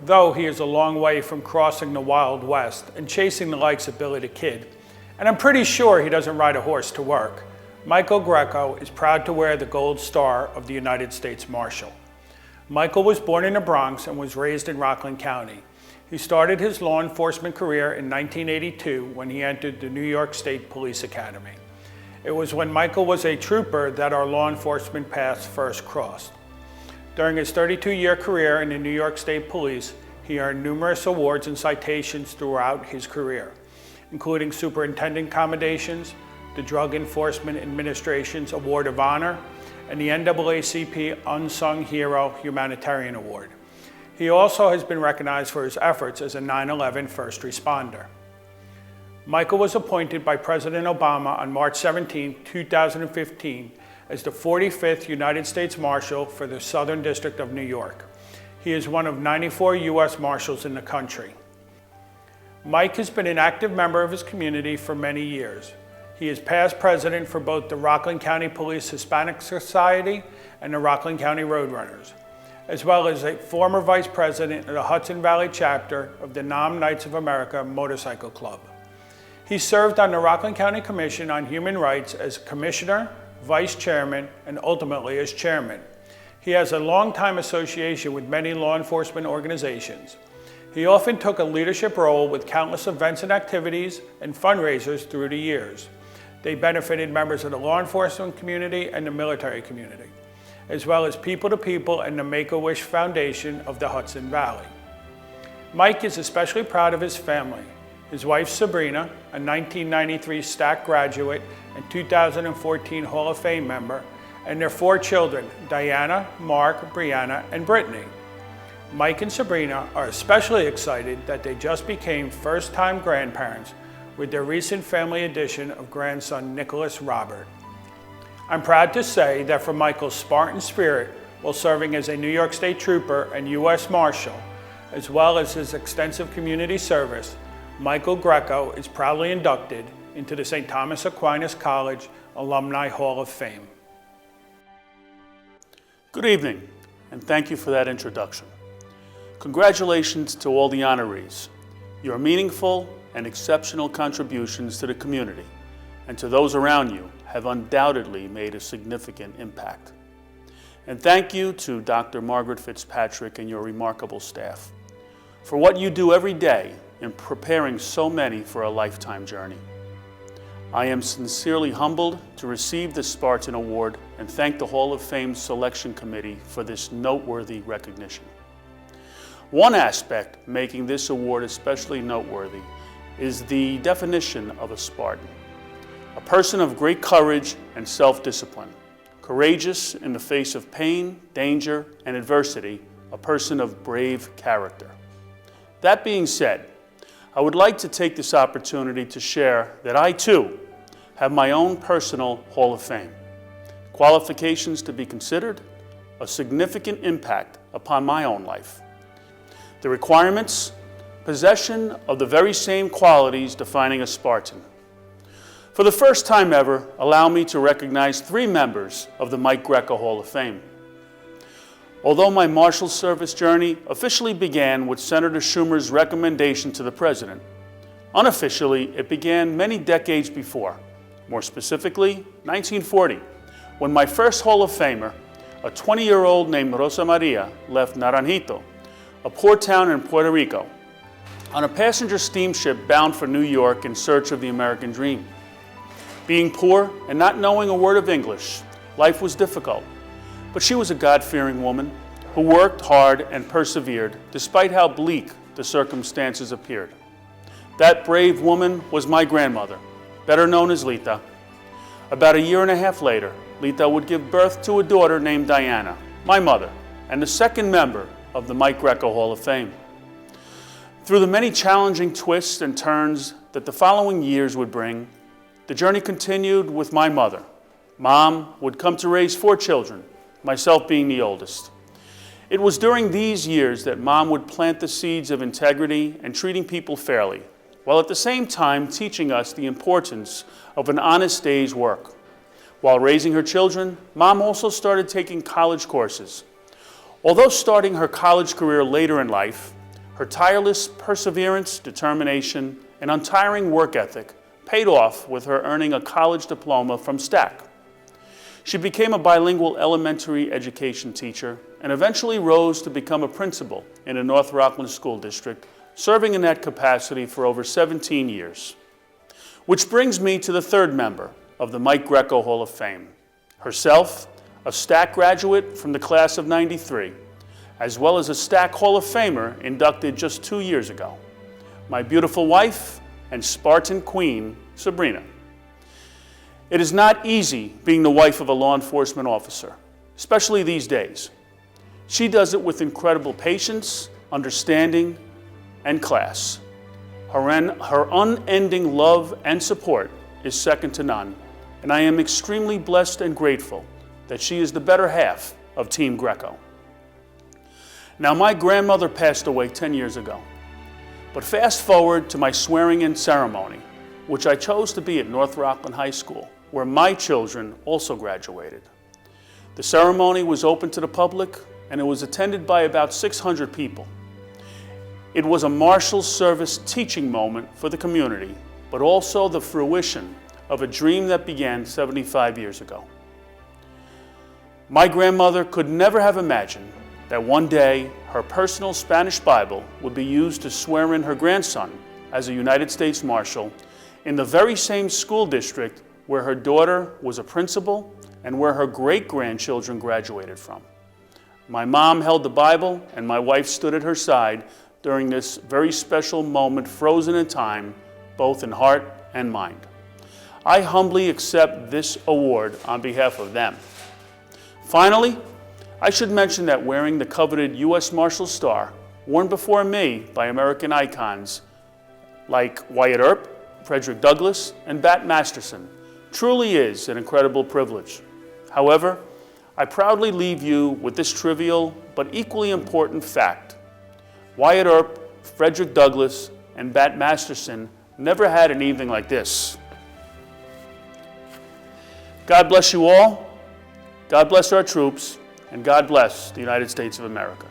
though he is a long way from crossing the Wild West and chasing the likes of Billy the Kid, and I'm pretty sure he doesn't ride a horse to work, Michael Greco is proud to wear the Gold Star of the United States Marshal. Michael was born in the Bronx and was raised in Rockland County. He started his law enforcement career in 1982 when he entered the New York State Police Academy. It was when Michael was a trooper that our law enforcement paths first crossed. During his 32-year career in the New York State Police, he earned numerous awards and citations throughout his career, including Superintendent Commendations, the Drug Enforcement Administration's Award of Honor, and the NAACP Unsung Hero Humanitarian Award. He also has been recognized for his efforts as a 9/11 first responder. Michael was appointed by President Obama on March 17, 2015, as the 45th United States Marshal for the Southern District of New York. He is one of 94 U.S. Marshals in the country. Mike has been an active member of his community for many years. He is past president for both the Rockland County Police Hispanic Society and the Rockland County Roadrunners, as well as a former vice president of the Hudson Valley chapter of the Nam Knights of America Motorcycle Club. He served on the Rockland County Commission on Human Rights as commissioner, vice chairman, and ultimately as chairman. He has a long-time association with many law enforcement organizations. He often took a leadership role with countless events and activities and fundraisers through the years. They benefited members of the law enforcement community and the military community, as well as People to People and the Make-A-Wish Foundation of the Hudson Valley. Mike is especially proud of his family. His wife Sabrina, a 1993 STAC graduate and 2014 Hall of Fame member, and their 4 children, Diana, Mark, Brianna, and Brittany. Mike and Sabrina are especially excited that they just became first-time grandparents with their recent family addition of grandson Nicholas Robert. I'm proud to say that for Michael's Spartan spirit while serving as a New York State Trooper and U.S. Marshal, as well as his extensive community service, Michael Greco is proudly inducted into the St. Thomas Aquinas College Alumni Hall of Fame. Good evening, and thank you for that introduction. Congratulations to all the honorees. Your meaningful and exceptional contributions to the community and to those around you have undoubtedly made a significant impact. And thank you to Dr. Margaret Fitzpatrick and your remarkable staff for what you do every day in preparing so many for a lifetime journey. I am sincerely humbled to receive the Spartan Award and thank the Hall of Fame Selection Committee for this noteworthy recognition. One aspect making this award especially noteworthy is the definition of a Spartan: a person of great courage and self-discipline, courageous in the face of pain, danger, and adversity, a person of brave character. That being said, I would like to take this opportunity to share that I too have my own personal Hall of Fame. Qualifications to be considered, a significant impact upon my own life. The requirements: possession of the very same qualities defining a Spartan. For the first time ever, allow me to recognize 3 members of the Mike Greco Hall of Fame. Although my Marshal service journey officially began with Senator Schumer's recommendation to the President, unofficially it began many decades before, more specifically 1940, when my first Hall of Famer, a 20-year-old named Rosa Maria, left Naranjito, a poor town in Puerto Rico, on a passenger steamship bound for New York in search of the American dream. Being poor and not knowing a word of English, life was difficult. But she was a God-fearing woman who worked hard and persevered despite how bleak the circumstances appeared. That brave woman was my grandmother, better known as Lita. About a year and a half later, Lita would give birth to a daughter named Diana, my mother, and the second member of the Mike Greco Hall of Fame. Through the many challenging twists and turns that the following years would bring, the journey continued with my mother. Mom would come to raise 4 children, myself being the oldest. It was during these years that Mom would plant the seeds of integrity and treating people fairly, while at the same time teaching us the importance of an honest day's work. While raising her children, Mom also started taking college courses. Although starting her college career later in life, Her tireless perseverance, determination, and untiring work ethic paid off with her earning a college diploma from STAC. She became a bilingual elementary education teacher and eventually rose to become a principal in a North Rockland school district, serving in that capacity for over 17 years. Which brings me to the third member of the Mike Greco Hall of Fame. Herself, a STAC graduate from the class of '93, as well as a STAC Hall of Famer inducted just 2 years ago. My beautiful wife and Spartan queen, Sabrina. It is not easy being the wife of a law enforcement officer, especially these days. She does it with incredible patience, understanding, and class. Her unending love and support is second to none, and I am extremely blessed and grateful that she is the better half of Team Greco. Now, my grandmother passed away 10 years ago, but fast forward to my swearing-in ceremony, which I chose to be at North Rockland High School, where my children also graduated. The ceremony was open to the public, and it was attended by about 600 people. It was a Marshal service teaching moment for the community, but also the fruition of a dream that began 75 years ago. My grandmother could never have imagined that one day her personal Spanish Bible would be used to swear in her grandson as a United States Marshal in the very same school district where her daughter was a principal and where her great-grandchildren graduated from. My mom held the Bible and my wife stood at her side during this very special moment, frozen in time, both in heart and mind. I humbly accept this award on behalf of them. Finally, I should mention that wearing the coveted U.S. Marshal star, worn before me by American icons like Wyatt Earp, Frederick Douglass, and Bat Masterson, truly is an incredible privilege. However, I proudly leave you with this trivial but equally important fact. Wyatt Earp, Frederick Douglass, and Bat Masterson never had an evening like this. God bless you all, God bless our troops, and God bless the United States of America.